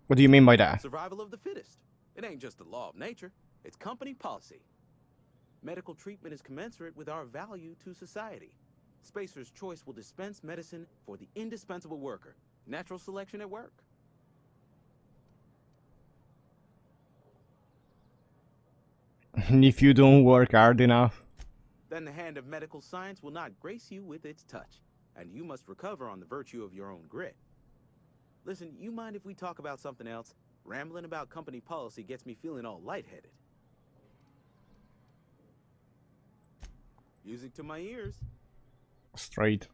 What do you mean by that? Survival of the fittest. It ain't just the law of nature, it's company policy. Medical treatment is commensurate with our value to society. Spacer's Choice will dispense medicine for the indispensable worker. Natural selection at work. If you don't work hard enough. Then the hand of medical science will not grace you with its touch, and you must recover on the virtue of your own grit. Listen, you mind if we talk about something else? Rambling about company policy gets me feeling all lightheaded. Music to my ears. Straight.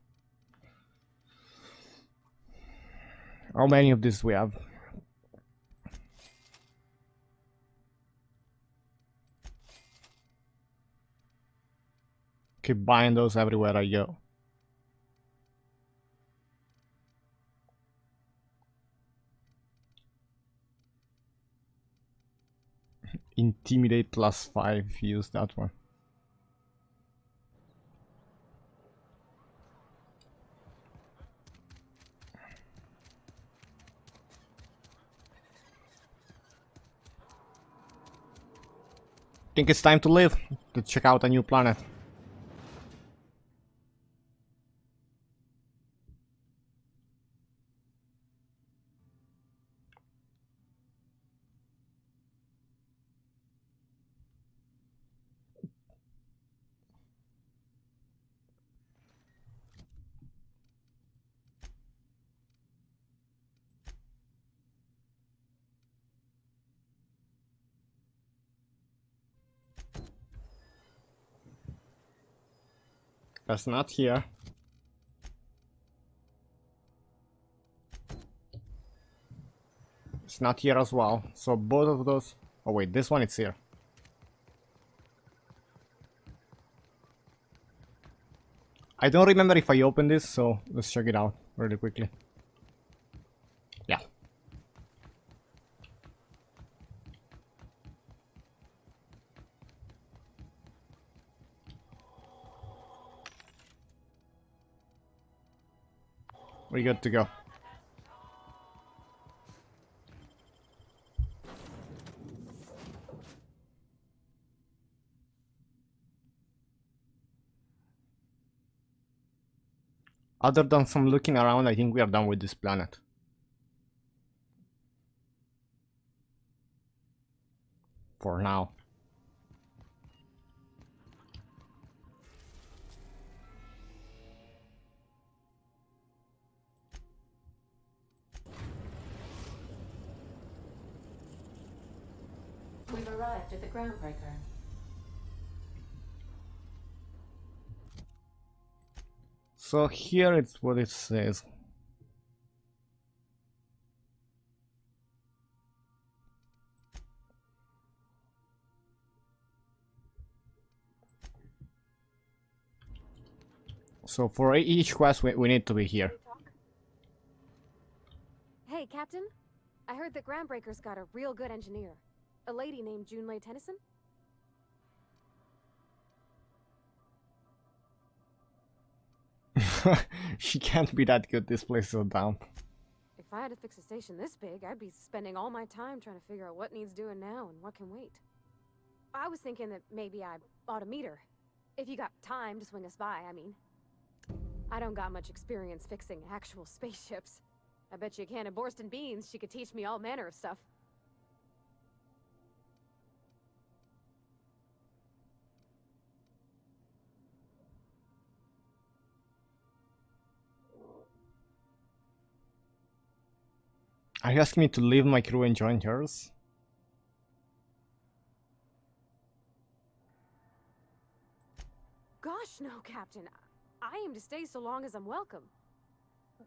How many of these we have? Keep buying those everywhere I go. Intimidate +5, use that one. Think it's time to leave, to check out a new planet. That's not here. It's not here as well. So both of those... Oh wait, this one is here. I don't remember if I opened this, so let's check it out really quickly. Yeah. We're good to go. Other than some looking around, I think we are done with this planet. For now. We've arrived at the groundbreaker. So here it's what it says. So for each quest we need to be here. Hey, Captain. I heard that Groundbreaker's got a real good engineer. A lady named Junlei Tennyson? She can't be that good, this place is so down. If I had to fix a station this big, I'd be spending all my time trying to figure out what needs doing now and what can wait. I was thinking that maybe I ought to meet her. If you got time to swing us by, I mean. I don't got much experience fixing actual spaceships. I bet you a can of Borston beans she could teach me all manner of stuff. Are you asking me to leave my crew and join yours? Gosh, no, Captain. I aim to stay so long as I'm welcome.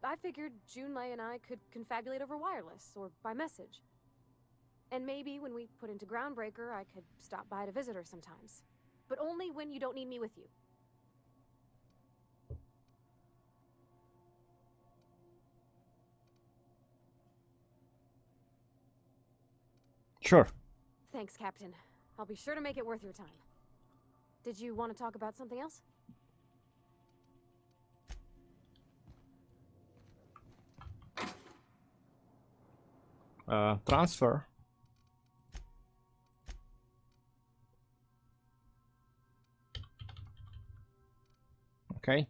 I figured Junlei and I could confabulate over wireless or by message. And maybe when we put into Groundbreaker, I could stop by to visit her sometimes. But only when you don't need me with you. Sure. Thanks, Captain. I'll be sure to make it worth your time. Did you want to talk about something else? Transfer. Okay.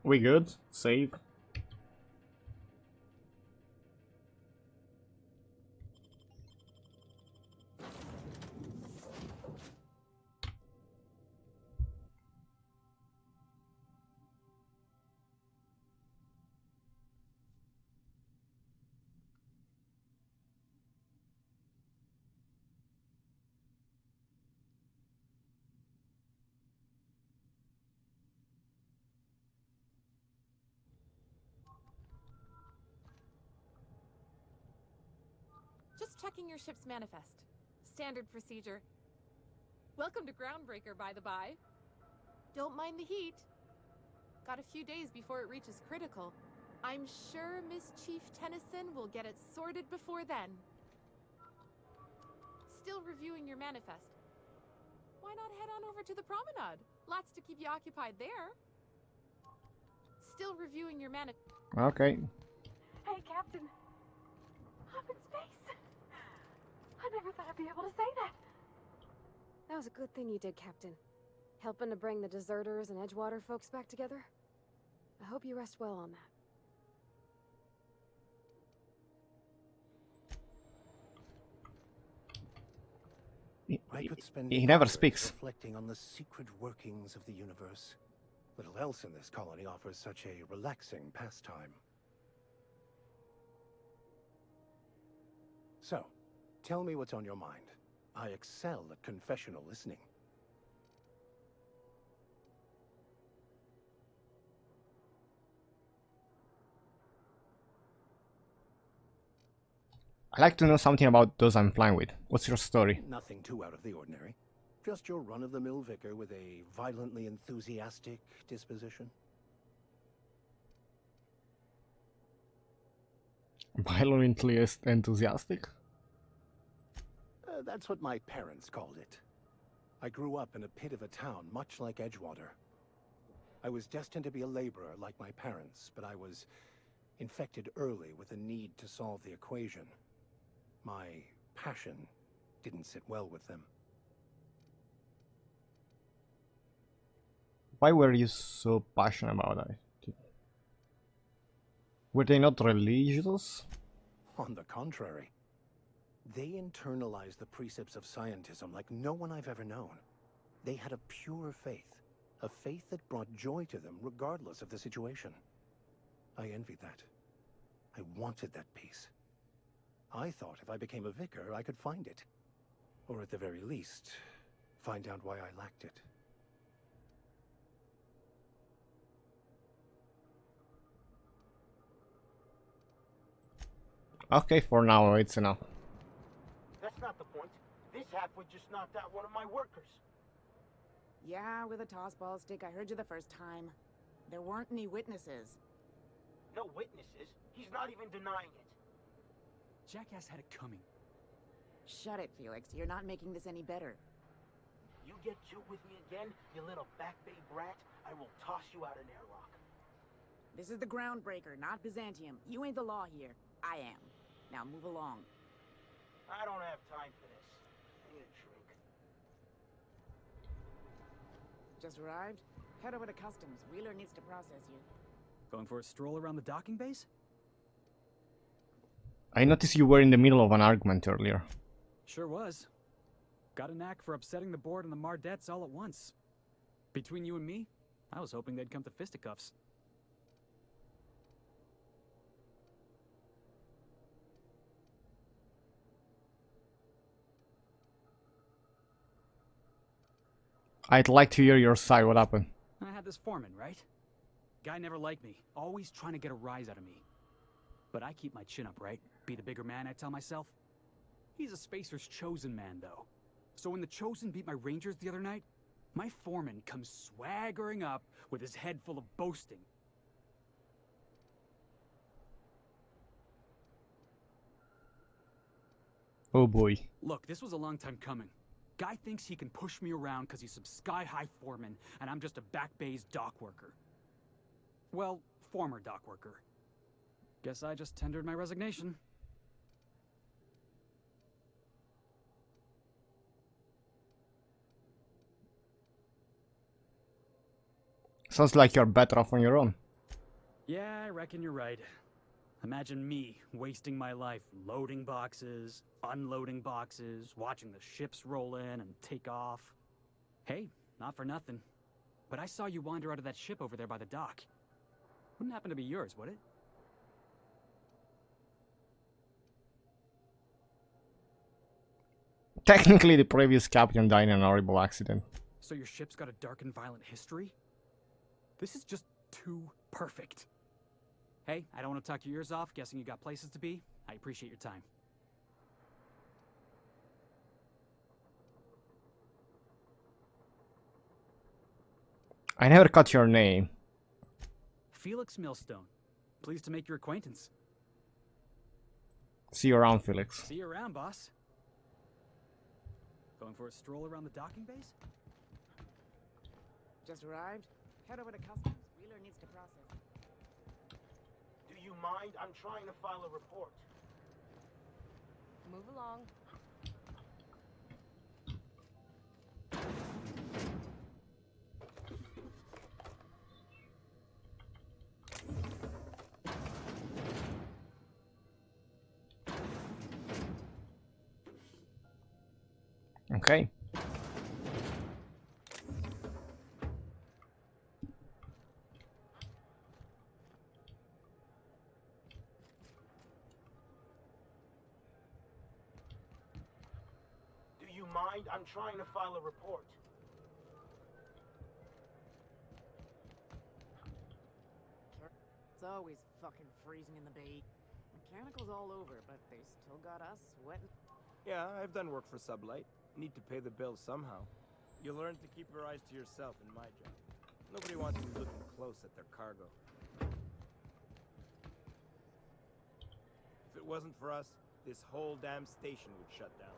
We good? Save. Just checking your ship's manifest. Standard procedure. Welcome to Groundbreaker, by the by. Don't mind the heat. Got a few days before it reaches critical. I'm sure Miss Chief Tennyson will get it sorted before then. Still reviewing your manifest. Why not head on over to the promenade? Lots to keep you occupied there. Still reviewing your manifest. Okay. Hey, Captain. I'm in space. I never thought I'd be able to say that. That was a good thing you did, Captain. Helping to bring the deserters and Edgewater folks back together. I hope you rest well on that. He never speaks. Reflecting on the secret workings of the universe. Little else in this colony offers such a relaxing pastime. So, tell me what's on your mind. I excel at confessional listening. I'd like to know something about those I'm flying with. What's your story? Nothing too out of the ordinary. Just your run-of-the-mill vicar with a violently enthusiastic disposition. Violently enthusiastic? That's what my parents called it. I grew up in a pit of a town much like Edgewater. I was destined to be a laborer like my parents, but I was infected early with a need to solve the equation. My passion didn't sit well with them. Why were you so passionate about it? Were they not religious? On the contrary. They internalized the precepts of scientism like no one I've ever known. They had a pure faith. A faith that brought joy to them regardless of the situation. I envied that. I wanted that peace. I thought if I became a vicar, I could find it. Or at the very least, find out why I lacked it. Okay, for now it's enough. That's not the point. This halfwit just knocked out one of my workers. Yeah, with a tossball stick. I heard you the first time. There weren't any witnesses. No witnesses. He's not even denying it. Jackass had it coming. Shut it, Felix. You're not making this any better. You get cute with me again, you little back bay brat, I will toss you out an airlock. This is the Groundbreaker, not Byzantium. You ain't the law here. I am. Now move along. I don't have time for this. I need a drink. Just arrived? Head over to customs. Wheeler needs to process you. Going for a stroll around the docking base? I noticed you were in the middle of an argument earlier. Sure was. Got a knack for upsetting the board and the Mardettes all at once. Between you and me, I was hoping they'd come to fisticuffs. I'd like to hear your side. What happened? I had this foreman, right? Guy never liked me, always trying to get a rise out of me. But I keep my chin up, right? Be the bigger man, I tell myself. He's a Spacer's chosen man, though. So when the Chosen beat my Rangers the other night, my foreman comes swaggering up with his head full of boasting. Oh boy. Look, this was a long time coming. Guy thinks he can push me around because he's some sky-high foreman, and I'm just a back bay's dock worker. Well, former dock worker. Guess I just tendered my resignation. Sounds like you're better off on your own. Yeah, I reckon you're right. Imagine me wasting my life loading boxes, unloading boxes, watching the ships roll in and take off. Hey, not for nothing, but I saw you wander out of that ship over there by the dock. Wouldn't happen to be yours, would it? Technically, the previous captain died in a horrible accident. So your ship's got a dark and violent history? This is just too perfect. Hey, I don't want to talk your ears off, guessing you got places to be. I appreciate your time. I never caught your name. Felix Millstone. Pleased to make your acquaintance. See you around, Felix. See you around, boss. Going for a stroll around the docking base? Just arrived? Head over to customs. Wheeler needs to process. Do you mind? I'm trying to file a report. Move along. Okay. Do you mind? I'm trying to file a report. It's always fucking freezing in the bay. Mechanicals all over, but they still got us sweating. Yeah, I've done work for Sublight. Need to pay the bills somehow. You learn to keep your eyes to yourself in my job. Nobody wants me looking close at their cargo. If it wasn't for us, this whole damn station would shut down.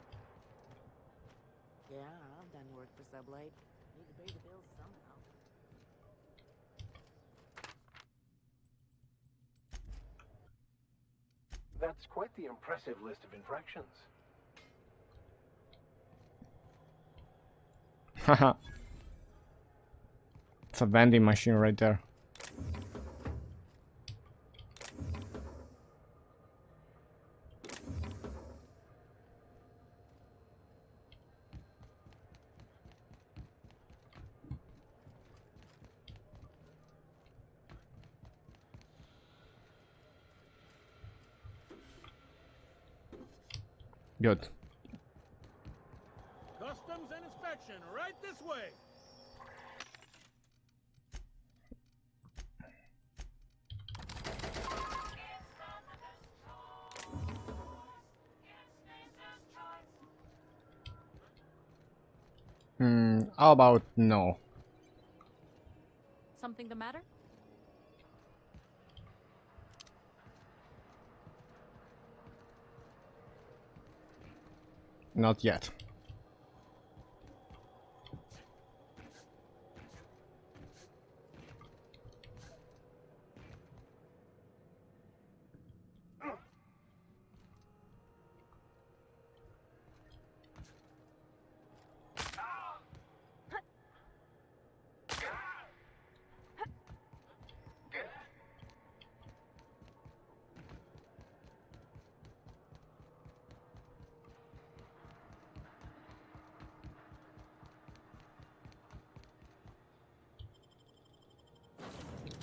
Yeah, I've done work for Sublight. Need to pay the bills somehow. That's quite the impressive list of infractions. Haha. It's a vending machine right there. Good. Customs and inspection, right this way. How about no? Something the matter? Not yet.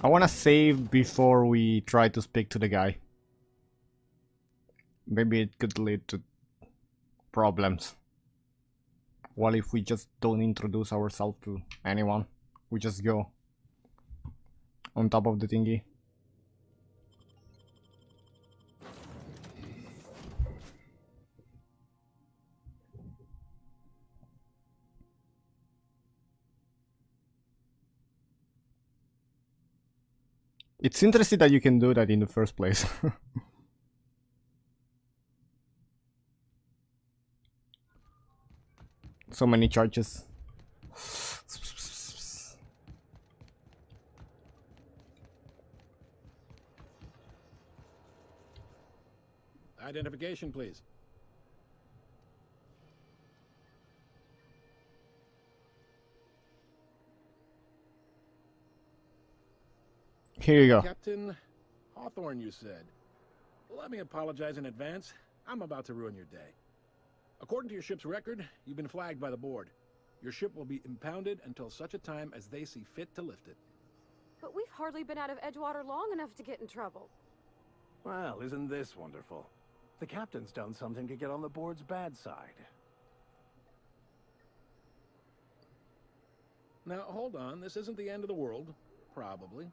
I wanna save before we try to speak to the guy. Maybe it could lead to problems. What if we just don't introduce ourselves to anyone? We just go. on top of the thingy. It's interesting that you can do that in the first place. So many charges. Identification, please. Here you go. Captain Hawthorne, you said. Let me apologize in advance. I'm about to ruin your day. According to your ship's record, you've been flagged by the board. Your ship will be impounded until such a time as they see fit to lift it. But we've hardly been out of Edgewater long enough to get in trouble. Well, isn't this wonderful? The captain's done something to get on the board's bad side. Now, hold on. This isn't the end of the world. Probably.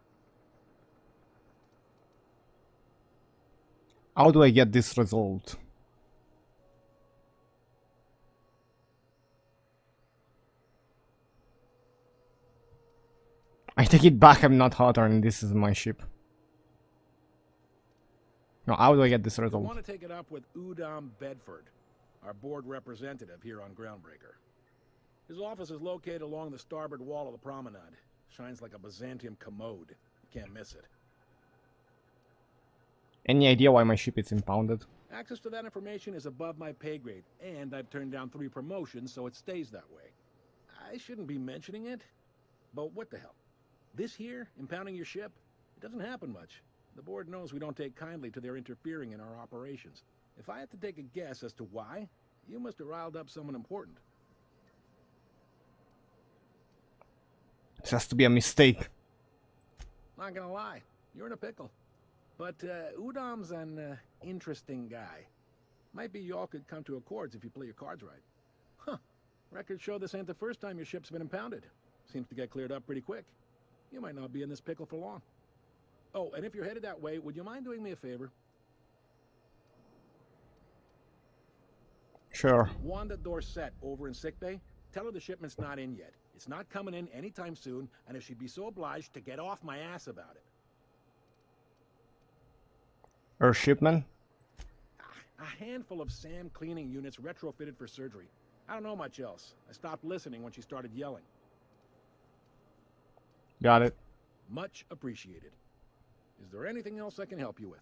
How do I get this result? I take it back, I'm not Hawthorne, this is my ship. No, how do I get this I result? want to take it up with Udom Bedford, our board representative here on Groundbreaker. His office is located along the starboard wall of the promenade. Shines like a Byzantium commode. You can't miss it. Any idea why my ship is impounded? Access to that information is above my pay grade, and I've turned down 3 promotions, so it stays that way. I shouldn't be mentioning it, but what the hell? This here, impounding your ship, it doesn't happen much. The board knows we don't take kindly to their interfering in our operations. If I had to take a guess as to why, you must have riled up someone important. This has to be a mistake. Not gonna lie, you're in a pickle. But Udom's an interesting guy. Might be y'all could come to accords if you play your cards right. Huh. Records show this ain't the first time your ship's been impounded. Seems to get cleared up pretty quick. You might not be in this pickle for long. Oh, and if you're headed that way, would you mind doing me a favor? Sure. Wanda Dorset over in sickbay, tell her the shipment's not in yet. It's not coming in anytime soon, and if she'd be so obliged to get off my ass about it. Her shipment? A handful of SAM cleaning units retrofitted for surgery. I don't know much else. I stopped listening when she started yelling. Got it. Much appreciated. Is there anything else I can help you with?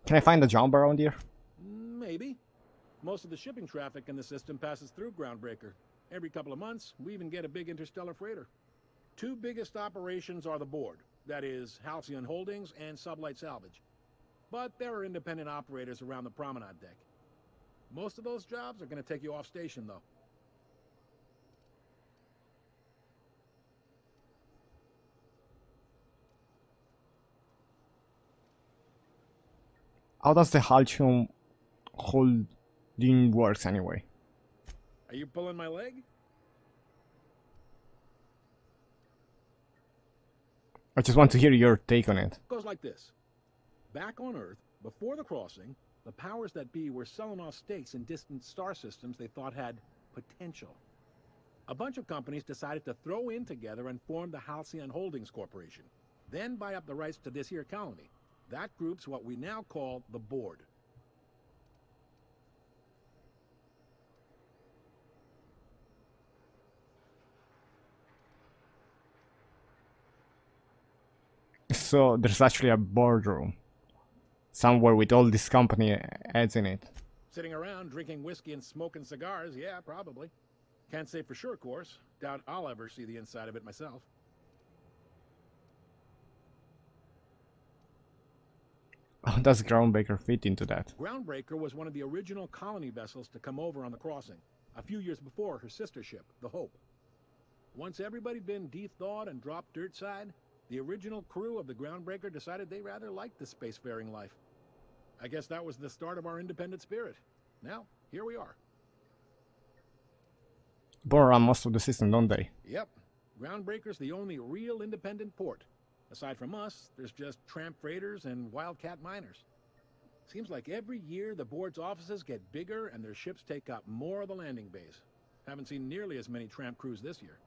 Can I find a jump around here? Maybe. Most of the shipping traffic in the system passes through Groundbreaker. Every couple of months, we even get a big interstellar freighter. 2 biggest operations are the board. That is, Halcyon Holdings and Sublight Salvage. But there are independent operators around the promenade deck. Most of those jobs are going to take you off station, though. How does the Halcyon holding works anyway? Are you pulling my leg? I just want to hear your take on it. It goes like this. Back on Earth, before the crossing, the powers that be were selling off stakes in distant star systems they thought had potential. A bunch of companies decided to throw in together and form the Halcyon Holdings Corporation, then buy up the rights to this here colony. That group's what we now call the board. So there's actually a boardroom somewhere with all this company heads in it. Sitting around drinking whiskey and smoking cigars, yeah, probably. Can't say for sure, of course. Doubt I'll ever see the inside of it myself. How does Groundbreaker fit into that? Groundbreaker was one of the original colony vessels to come over on the crossing, a few years before her sister ship, the Hope. Once everybody'd been de-thawed and dropped dirt side, the original crew of the Groundbreaker decided they rather liked the spacefaring life. I guess that was the start of our independent spirit. Now, here we are. borrow around most of the system, don't they? Yep. Groundbreaker's the only real independent port. Aside from us, there's just tramp freighters and wildcat miners. Seems like every year the board's offices get bigger and their ships take up more of the landing base. Haven't seen nearly as many tramp crews this year.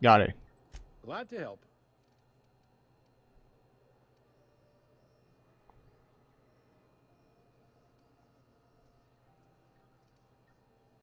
Got it. Glad to help.